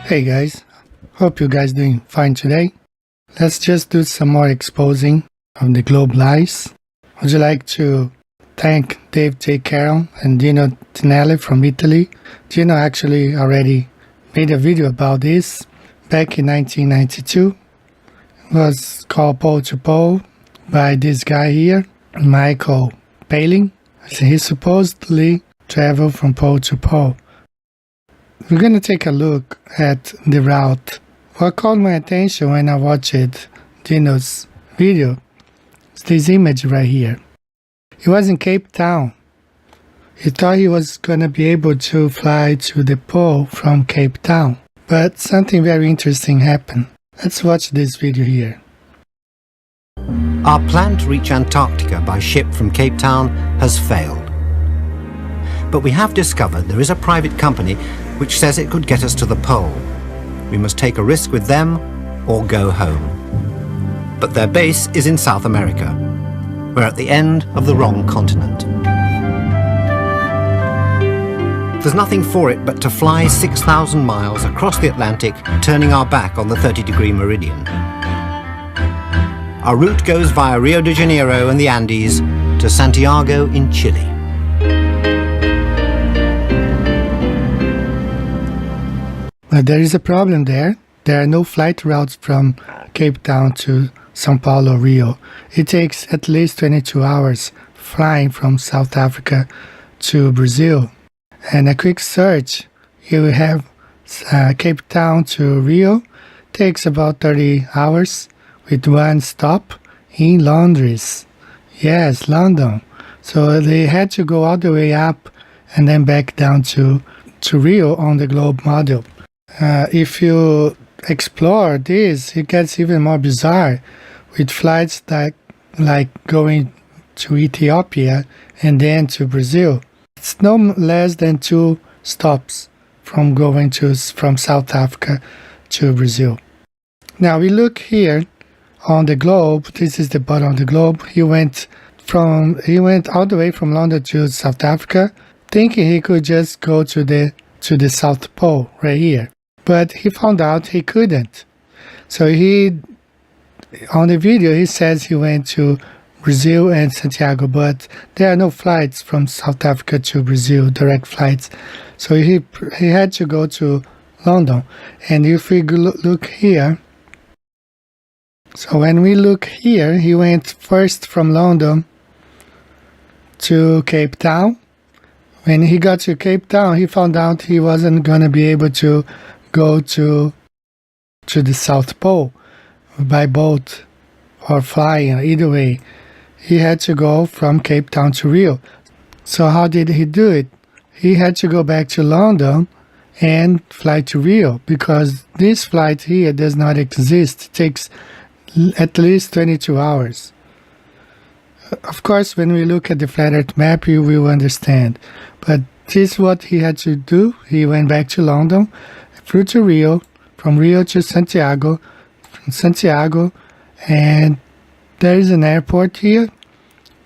Hey guys, hope you guys doing fine today. Let's just do some more exposing of the globe lies. Would you like to thank Dave J. Carroll and Dino Tinelli from Italy? Dino actually already made a video about this back in 1992. It was called Pole to Pole by this guy here, Michael Palin. He supposedly traveled from pole to pole. We're going to take a look at the route. What caught my attention when I watched Dino's video is this image right here. He was in Cape Town. He thought he was going to be able to fly to the pole from Cape Town. But something very interesting happened. Let's watch this video here. Our plan to reach Antarctica by ship from Cape Town has failed. But we have discovered there is a private company which says it could get us to the pole. We must take a risk with them or go home. But their base is in South America. We're at the end of the wrong continent. There's nothing for it but to fly 6,000 miles across the Atlantic, turning our back on the 30-degree meridian. Our route goes via Rio de Janeiro and the Andes to Santiago in Chile. But there is a problem there. There are no flight routes from Cape Town to São Paulo, Rio. It takes at least 22 hours flying from South Africa to Brazil. And a quick search, you have Cape Town to Rio, takes about 30 hours with one stop in Londres. Yes, London. So they had to go all the way up and then back down to Rio on the globe model. If you explore this, it gets even more bizarre with flights like going to Ethiopia and then to Brazil. It's no less than 2 stops from going from South Africa to Brazil. Now we look here on the globe. This is the bottom of the globe. He went all the way from London to South Africa, thinking he could just go to the South Pole right here. But he found out he couldn't. So on the video, he says he went to Brazil and Santiago, but there are no flights from South Africa to Brazil, direct flights. So he had to go to London. And if we look here, so when we look here, he went first from London to Cape Town. When he got to Cape Town, he found out he wasn't going to be able to go to the South Pole by boat or flying. Either way, he had to go from Cape Town to Rio. So how did he do it? He had to go back to London and fly to Rio, because this flight here does not exist. It takes at least 22 hours. Of course, when we look at the flat earth map, you will understand. But this is what he had to do. He went back to London, flew to Rio, from Rio to Santiago, from Santiago, and there is an airport here,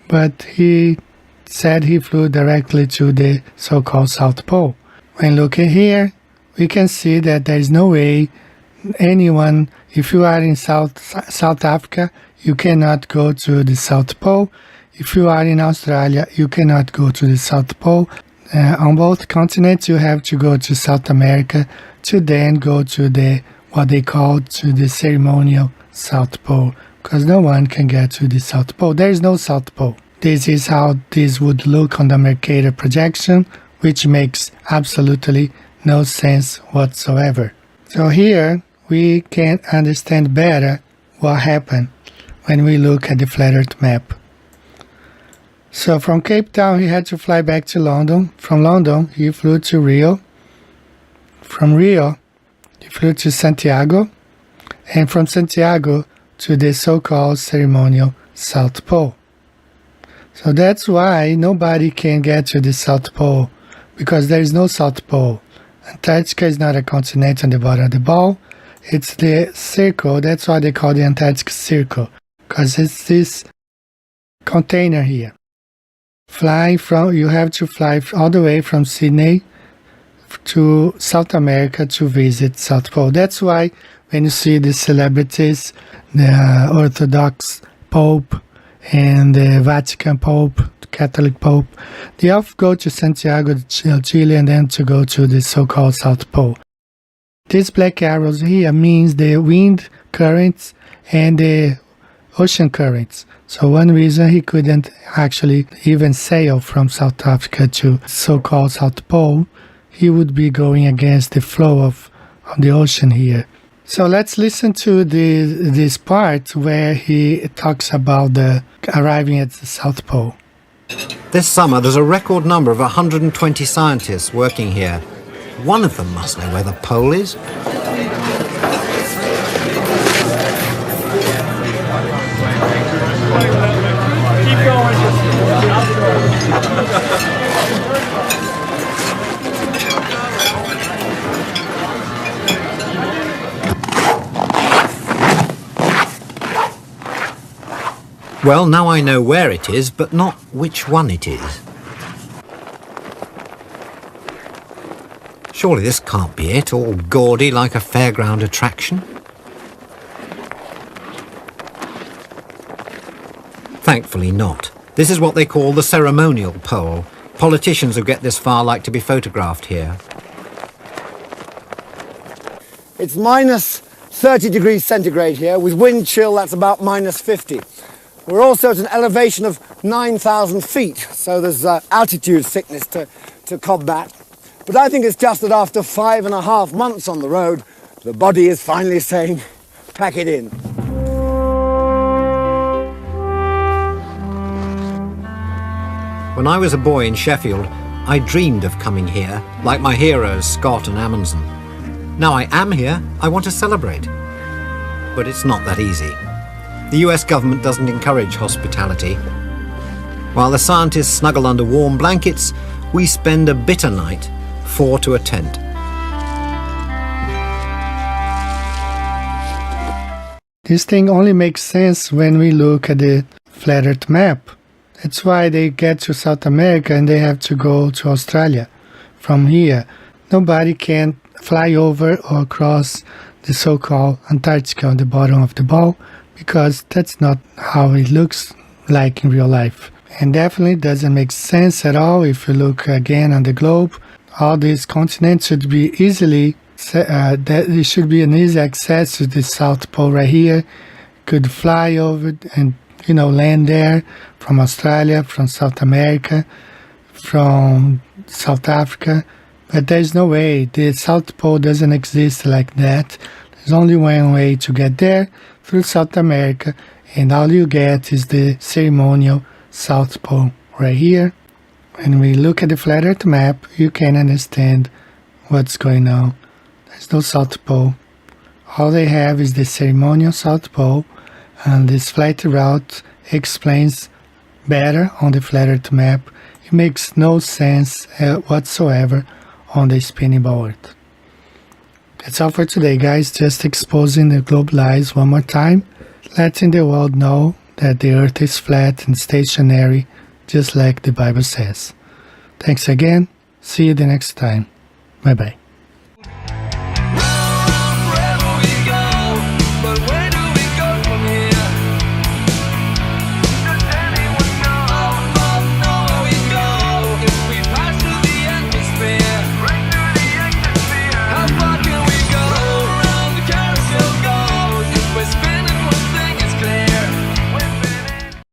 but he said he flew directly to the so-called South Pole. When looking here, we can see that there is no way anyone, if you are in South Africa, you cannot go to the South Pole. If you are in Australia, you cannot go to the South Pole. On both continents, you have to go to South America to then go to what they call to the ceremonial South Pole, because no one can get to the South Pole. There is no South Pole. This is how this would look on the Mercator projection, which makes absolutely no sense whatsoever. So here we can understand better what happened when we look at the flat earth map. So from Cape Town, he had to fly back to London. From London, he flew to Rio. From Rio, he flew to Santiago. And from Santiago to the so-called ceremonial South Pole. So that's why nobody can get to the South Pole, because there is no South Pole. Antarctica is not a continent on the bottom of the ball. It's the circle. That's why they call the Antarctic Circle, because it's this container here. You have to fly all the way from Sydney to South America to visit South Pole. That's why when you see the celebrities, the Orthodox Pope and the Vatican Pope, the Catholic Pope, they often go to Santiago de Chile and then to go to the so-called South Pole. These black arrows here means the wind currents and the ocean currents. So one reason he couldn't actually even sail from South Africa to so-called South Pole, he would be going against the flow of the ocean here. So let's listen to this part where he talks about the arriving at the South Pole. This summer there's a record number of 120 scientists working here. One of them must know where the pole is. Well, now I know where it is, but not which one it is. Surely this can't be it, all gaudy like a fairground attraction. Thankfully not. This is what they call the ceremonial pole. Politicians who get this far like to be photographed here. It's minus 30 degrees centigrade here. With wind chill, that's about minus 50. We're also at an elevation of 9,000 feet, so there's altitude sickness to combat. But I think it's just that after 5.5 months on the road, the body is finally saying, pack it in. When I was a boy in Sheffield, I dreamed of coming here, like my heroes Scott and Amundsen. Now I am here, I want to celebrate. But it's not that easy. The US government doesn't encourage hospitality. While the scientists snuggle under warm blankets, we spend a bitter night, 4 to a tent. This thing only makes sense when we look at the flat Earth map. That's why they get to South America and they have to go to Australia. From here, nobody can fly over or cross the so-called Antarctica on the bottom of the ball, because that's not how it looks like in real life. And definitely doesn't make sense at all if you look again on the globe. All these continents should be easily, there should be an easy access to the South Pole right here. Could fly over and, land there from Australia, from South America, from South Africa. But there's no way. The South Pole doesn't exist like that. There's only one way to get there, through South America, and all you get is the ceremonial South Pole right here. When we look at the flat Earth map, you can understand what's going on. There's no South Pole. All they have is the ceremonial South Pole, and this flight route explains better on the flat Earth map. It makes no sense whatsoever on the spinning ball Earth. That's all for today, guys. Just exposing the globe lies one more time, letting the world know that the Earth is flat and stationary, just like the Bible says. Thanks again. See you the next time. Bye-bye.